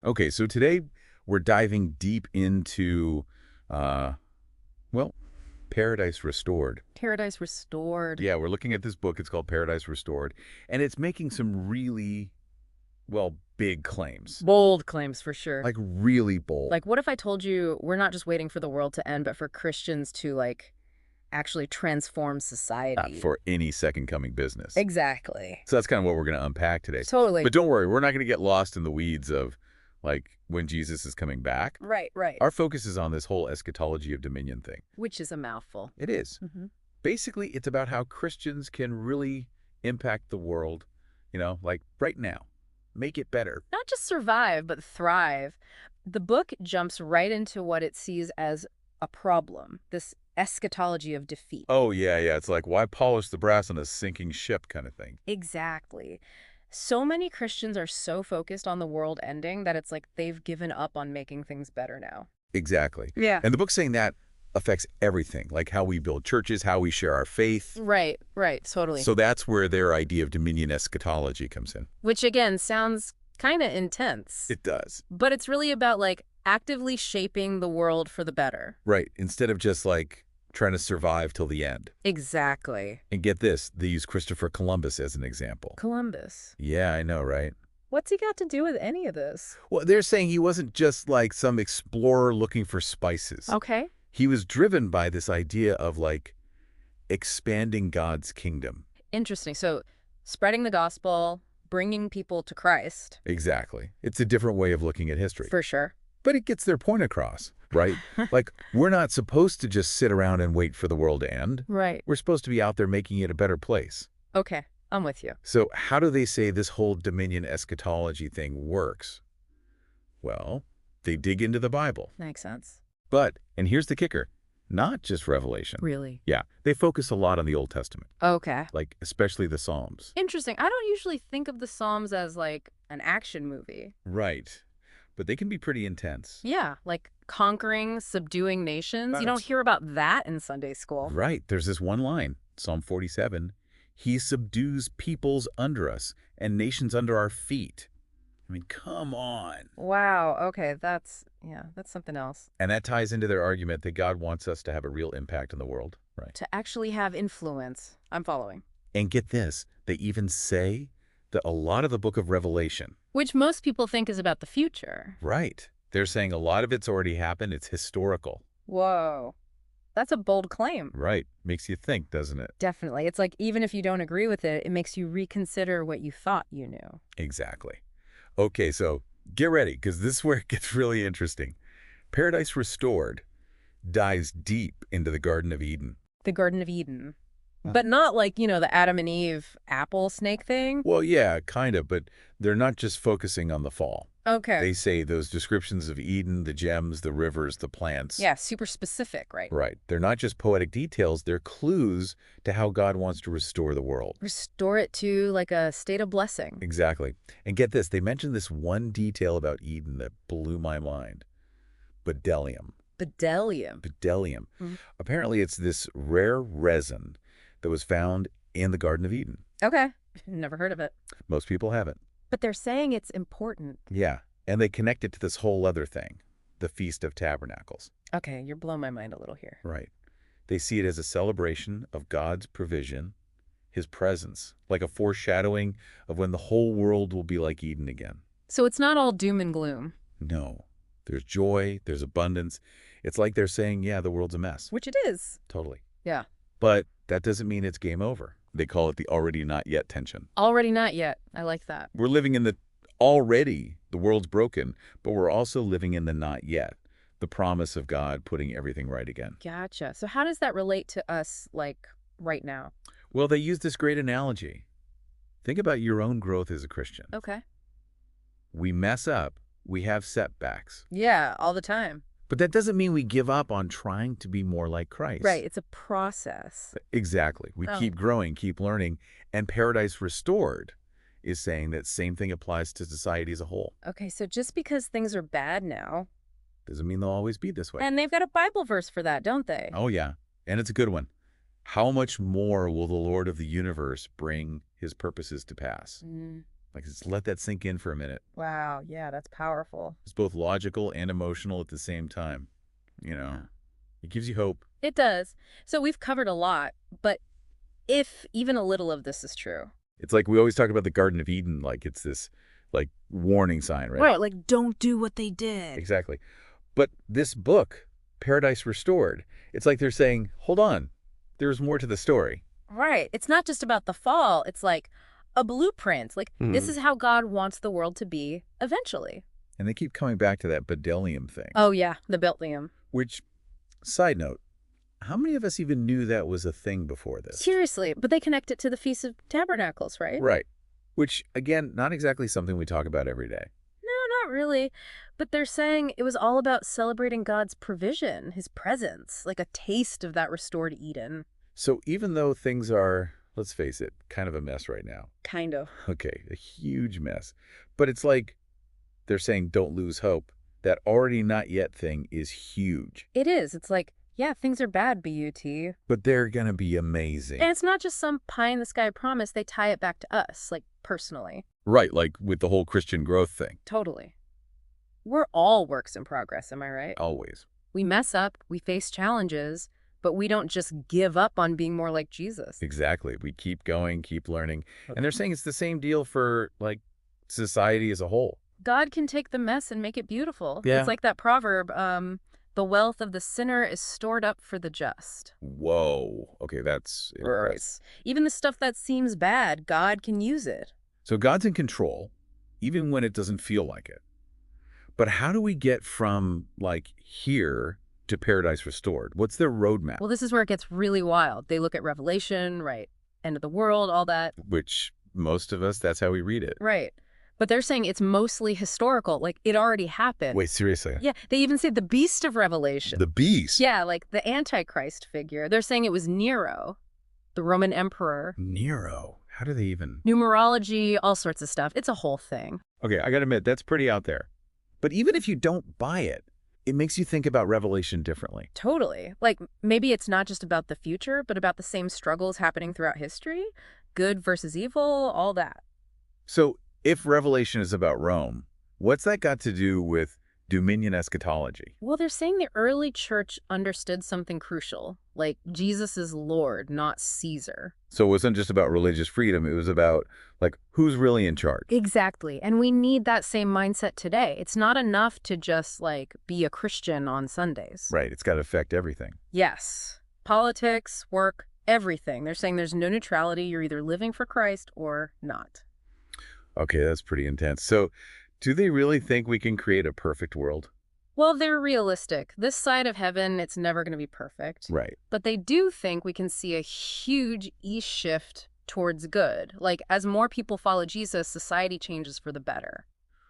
Okay, so today we're diving deep into, uh, well, Paradise Restored. Paradise Restored. Yeah, we're looking at this book. It's called Paradise Restored, and it's making some really, well, big claims. Bold claims for sure. Like really bold. Like, what if I told you we're not just waiting for the world to end, but for Christians to, like, actually transform Not society? for any second coming business. Exactly. So that's kind of what we're going to unpack today. Totally. But don't worry, we're not going to get lost in the weeds of, like, when Jesus is coming back. Right. Our focus is on this whole eschatology of dominion thing. Which is a mouthful. It is. Basically, it's about how Christians can really impact the world, like right now. Make it better. Not just survive, but thrive. The book jumps right into what it sees as a problem, this eschatology of defeat. Oh, yeah. It's like, why polish the brass on a sinking ship kind of thing. Exactly. So many Christians are so focused on the world ending that it's like they've given up on making things better now. Exactly. Yeah. And the book's saying that affects everything, like how we build churches, how we share our faith. Right, totally. So that's where their idea of dominion eschatology comes in. Which, again, sounds kind of intense. It does. But it's really about, like, actively shaping the world for the better. Right. Instead of just, like, trying to survive till the end. Exactly. And get this, they use Christopher Columbus as an example. Columbus. Yeah, I know, right? What's he got to do with any of this? Well, they're saying he wasn't just like some explorer looking for spices. Okay. He was driven by this idea of, like, expanding God's kingdom. Interesting. So, spreading the gospel, bringing people to Christ. Exactly. It's a different way of looking at history. For sure. But it gets their point across, right? Like, we're not supposed to just sit around and wait for the world to end. Right. We're supposed to be out there making it a better place. Okay. I'm with you. So how do they say this whole dominion eschatology thing works? Well, they dig into the Bible. Makes sense. But, and here's the kicker, not just Revelation. Really? Yeah, they focus a lot on the Old Testament, Okay. like especially the Psalms. Interesting. I don't usually think of the Psalms as, like, an action movie. Right. But they can be pretty intense. Yeah, like conquering, subduing nations. You don't hear about that in Sunday school. Right. There's this one line, Psalm 47, he subdues peoples under us and nations under our feet. I mean, come on. Wow. Okay. That's something else. And that ties into their argument that God wants us to have a real impact in the world. Right. To actually have influence. I'm following. And get this, they even say that a lot of the book of Revelation. Which most people think is about the future. Right. They're saying a lot of it's already happened. It's historical. Whoa. That's a bold claim. Right. Makes you think, doesn't it? Definitely. It's like even if you don't agree with it, it makes you reconsider what you thought you knew. Exactly. Okay, so get ready, because this is where it gets really interesting. Paradise Restored dives deep into the Garden of Eden. The Garden of Eden. But not like, the Adam and Eve apple snake thing? Well, yeah, kind of, but they're not just focusing on the fall. Okay. They say those descriptions of Eden, the gems, the rivers, the plants. Yeah, super specific, right? Right. They're not just poetic details, they're clues to how God wants to restore the world. Restore it to, like, a state of blessing. Exactly. And get this, they mentioned this one detail about Eden that blew my mind. Bdellium. Bdellium. Bdellium. Mm-hmm. Apparently, it's this rare resin that was found in the Garden of Eden. Okay. Never heard of it. Most people haven't. But they're saying it's important. Yeah. And they connect it to this whole other thing, the Feast of Tabernacles. Okay, you're blowing my mind a little here. Right. They see it as a celebration of God's provision, his presence, like a foreshadowing of when the whole world will be like Eden again. So it's not all doom and gloom. No. There's joy, there's abundance. It's like they're saying, yeah, the world's a mess. Which it is. Totally. Yeah. But that doesn't mean it's game over. They call it the already not yet tension. Already not yet. I like that. We're living in the already, the world's broken, but we're also living in the not yet, the promise of God putting everything right again. Gotcha. So how does that relate to us, like, right now? Well, they use this great analogy. Think about your own growth as a Christian. Okay. We mess up, we have setbacks. Yeah, all the time. But that doesn't mean we give up on trying to be more like Christ. Right. It's a process. Exactly. We keep growing, keep learning, and Paradise Restored is saying that same thing applies to society as a whole. Okay, so just because things are bad now. Doesn't mean they'll always be this way. And they've got a Bible verse for that, don't they? Oh, yeah. And it's a good one. How much more will the Lord of the universe bring his purposes to pass? Like, just let that sink in for a minute. Wow, yeah, that's powerful. It's both logical and emotional at the same time. You know, it gives you hope. It does. So we've covered a lot, but if even a little of this is true. It's like we always talk about the Garden of Eden, like it's this, like, warning sign, right? Right, like don't do what they did. Exactly. But this book, Paradise Restored, it's like they're saying, hold on, there's more to the story. Right. It's not just about the fall. It's like a blueprint. Like this is how God wants the world to be eventually. And they keep coming back to that bedelium thing. Oh, yeah, the Beltlium. Which, side note, how many of us even knew that was a thing before this? Seriously, but they connect it to the Feast of Tabernacles, right? Right. Which, again, not exactly something we talk about every day. No, not really. But they're saying it was all about celebrating God's provision, his presence, like a taste of that restored Eden. So even though things are, let's face it, kind of a mess right now. Kind of. Okay, a huge mess. But it's like they're saying don't lose hope. That already not yet thing is huge. It is. It's like, yeah, things are bad, BUT. But they're going to be amazing. And it's not just some pie-in-the-sky promise. They tie it back to us, like personally. Right, like with the whole Christian growth thing. Totally. We're all works in progress, am I right? Always. We mess up, we face challenges, but we don't just give up on being more like Jesus. Exactly. We keep going, keep learning. And they're saying it's the same deal for, like, society as a whole. God can take the mess and make it beautiful. Yeah. It's like that proverb, the wealth of the sinner is stored up for the just. Whoa. Okay, that's impressive. Even the stuff that seems bad, God can use it. So God's in control, even when it doesn't feel like it. But how do we get from, like, here to Paradise Restored? What's their roadmap? Well, this is where it gets really wild. They look at Revelation, right? End of the world, all that. Which most of us, that's how we read it. Right. But they're saying it's mostly historical, like it already happened. Wait, seriously? Yeah, they even say the beast of Revelation. The beast? Yeah, like the Antichrist figure. They're saying it was Nero, the Roman emperor. Nero? How do they even? Numerology, all sorts of stuff. It's a whole thing. Okay, I gotta admit, that's pretty out there. But even if you don't buy it, it makes you think about Revelation differently. Totally. Like maybe it's not just about the future, but about the same struggles happening throughout history. Good versus evil, all that. So if Revelation is about Rome, what's that got to do with dominion eschatology? Well, they're saying the early church understood something crucial, like Jesus is Lord, not Caesar. So it wasn't just about religious freedom, it was about, like, who's really in charge? Exactly. And we need that same mindset today. It's not enough to just, like, be a Christian on Sundays. Right, it's got to affect everything. Yes. Politics, work, everything. They're saying there's no neutrality. You're either living for Christ or not. Okay, that's pretty intense. So do they really think we can create a perfect world? Well, they're realistic. This side of heaven, it's never going to be perfect. Right. But they do think we can see a huge shift towards good. Like, as more people follow Jesus, society changes for the better.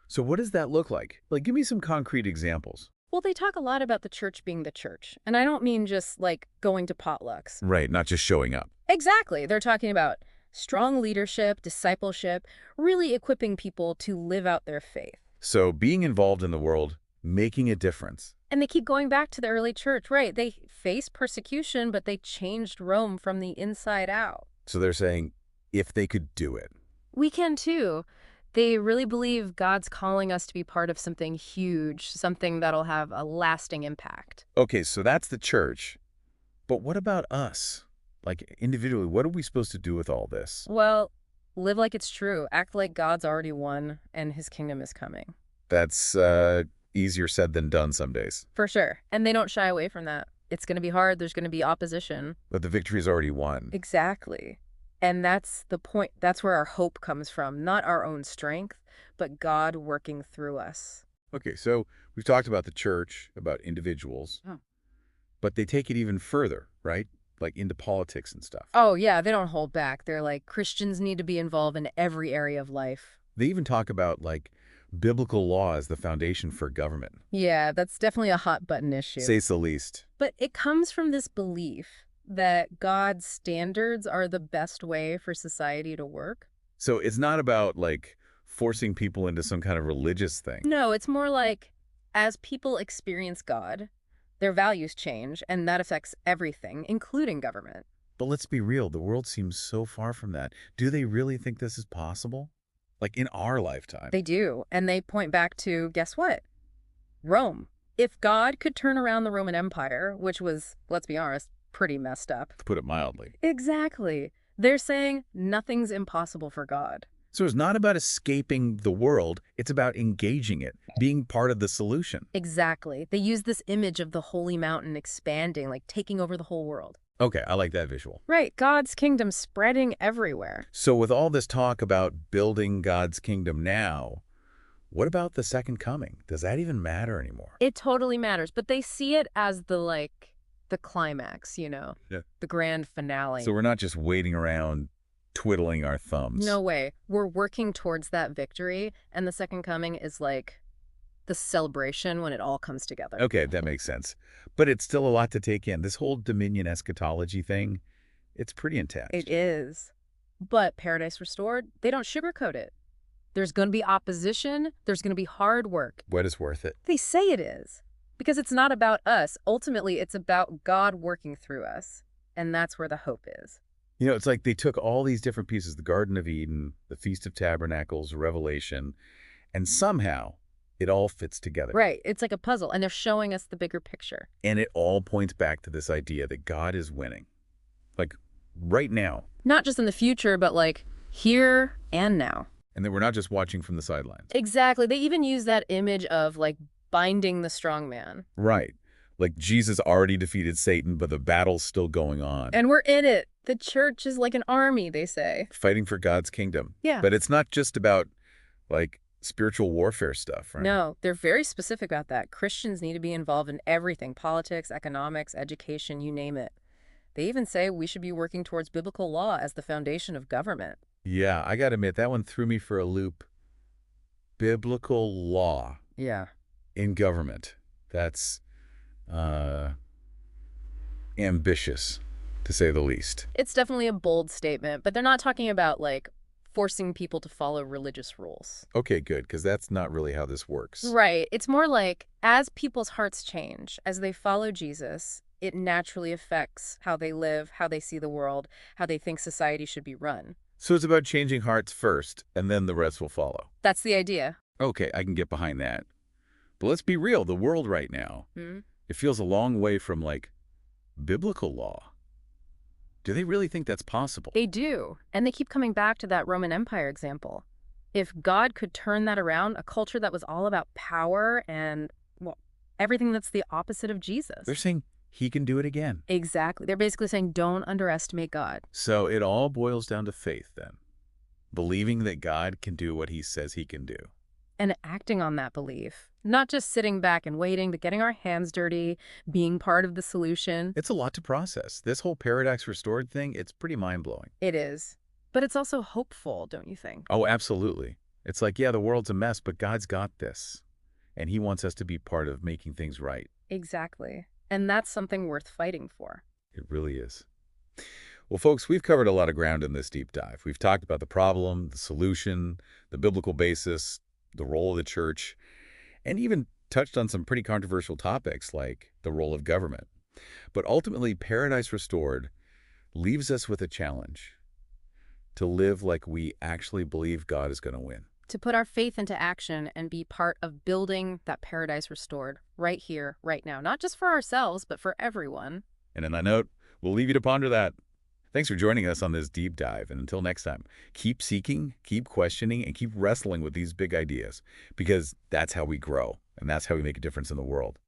So what does that look like? Like, give me some concrete examples. Well, they talk a lot about the church being the church. And I don't mean just, like, going to potlucks. Right, not just showing up. Exactly. They're talking about strong leadership, discipleship, really equipping people to live out their faith. So being involved in the world, making a difference. And they keep going back to the early church, right? They faced persecution, but they changed Rome from the inside out. So they're saying, if they could do it. We can too. They really believe God's calling us to be part of something huge, something that'll have a lasting impact. Okay, so that's the church. But what about us? Like, individually, what are we supposed to do with all this? Well, live like it's true. Act like God's already won and his kingdom is coming. That's easier said than done some days. For sure. And they don't shy away from that. It's going to be hard. There's going to be opposition. But the victory's already won. Exactly. And that's the point. That's where our hope comes from. Not our own strength, but God working through us. Okay, so we've talked about the church, about individuals. Oh. But they take it even further, right? Like into politics and stuff. Oh, yeah, they don't hold back. They're like, Christians need to be involved in every area of life. They even talk about, like, biblical law as the foundation for government. Yeah, that's definitely a hot button issue. Say's the least. But it comes from this belief that God's standards are the best way for society to work. So it's not about, like, forcing people into some kind of religious thing. No, it's more like, as people experience God, their values change, and that affects everything, including government. But let's be real, the world seems so far from that. Do they really think this is possible? Like in our lifetime. They do. And they point back to, guess what? Rome. If God could turn around the Roman Empire, which was, let's be honest, pretty messed up. To put it mildly. Exactly. They're saying nothing's impossible for God. So it's not about escaping the world, it's about engaging it, being part of the solution. Exactly. They use this image of the holy mountain expanding, like taking over the whole world. Okay, I like that visual. Right. God's kingdom spreading everywhere. So with all this talk about building God's kingdom now, what about the second coming? Does that even matter anymore? It totally matters, but they see it as the climax, Yeah. the grand finale. So we're not just waiting around twiddling our thumbs. No way. We're working towards that victory, and the second coming is like the celebration when it all comes together. Okay, that makes sense. But it's still a lot to take in. This whole dominion eschatology thing, it's pretty intense. It is. But Paradise Restored, they don't sugarcoat it. There's going to be opposition. There's going to be hard work. What is worth it? They say it is. Because it's not about us. Ultimately, it's about God working through us. And that's where the hope is. You know, it's like they took all these different pieces, the Garden of Eden, the Feast of Tabernacles, Revelation, and somehow it all fits together. Right. It's like a puzzle, and they're showing us the bigger picture. And it all points back to this idea that God is winning. Like, right now. Not just in the future, but like here and now. And that we're not just watching from the sidelines. Exactly. They even use that image of like binding the strong man. Right. Like Jesus already defeated Satan, but the battle's still going on. And we're in it. The church is like an army, they say. Fighting for God's kingdom. Yeah. But it's not just about, like, spiritual warfare stuff, right? No, they're very specific about that. Christians need to be involved in everything, politics, economics, education, you name it. They even say we should be working towards biblical law as the foundation of government. Yeah, I gotta admit, that one threw me for a loop. Biblical law Yeah. in government. That's ambitious, to say the least. It's definitely a bold statement, but they're not talking about like forcing people to follow religious rules. Okay, good, because that's not really how this works. Right. It's more like as people's hearts change, as they follow Jesus, it naturally affects how they live, how they see the world, how they think society should be run. So it's about changing hearts first, and then the rest will follow. That's the idea. Okay, I can get behind that. But let's be real, the world right now, it feels a long way from, like, biblical law. Do they really think that's possible? They do. And they keep coming back to that Roman Empire example. If God could turn that around, a culture that was all about power and, well, everything that's the opposite of Jesus. They're saying he can do it again. Exactly. They're basically saying don't underestimate God. So it all boils down to faith, then. Believing that God can do what he says he can do. And acting on that belief. Not just sitting back and waiting, but getting our hands dirty, being part of the solution. It's a lot to process. This whole Paradise Restored thing, it's pretty mind-blowing. It is. But it's also hopeful, don't you think? Oh, absolutely. It's like, yeah, the world's a mess, but God's got this. And he wants us to be part of making things right. Exactly. And that's something worth fighting for. It really is. Well, folks, we've covered a lot of ground in this deep dive. We've talked about the problem, the solution, the biblical basis, the role of the church, and even touched on some pretty controversial topics like the role of government. But ultimately, Paradise Restored leaves us with a challenge to live like we actually believe God is going to win. To put our faith into action and be part of building that Paradise Restored right here, right now. Not just for ourselves, but for everyone. And on that note, we'll leave you to ponder that. Thanks for joining us on this deep dive. And until next time, keep seeking, keep questioning, and keep wrestling with these big ideas, because that's how we grow, and that's how we make a difference in the world.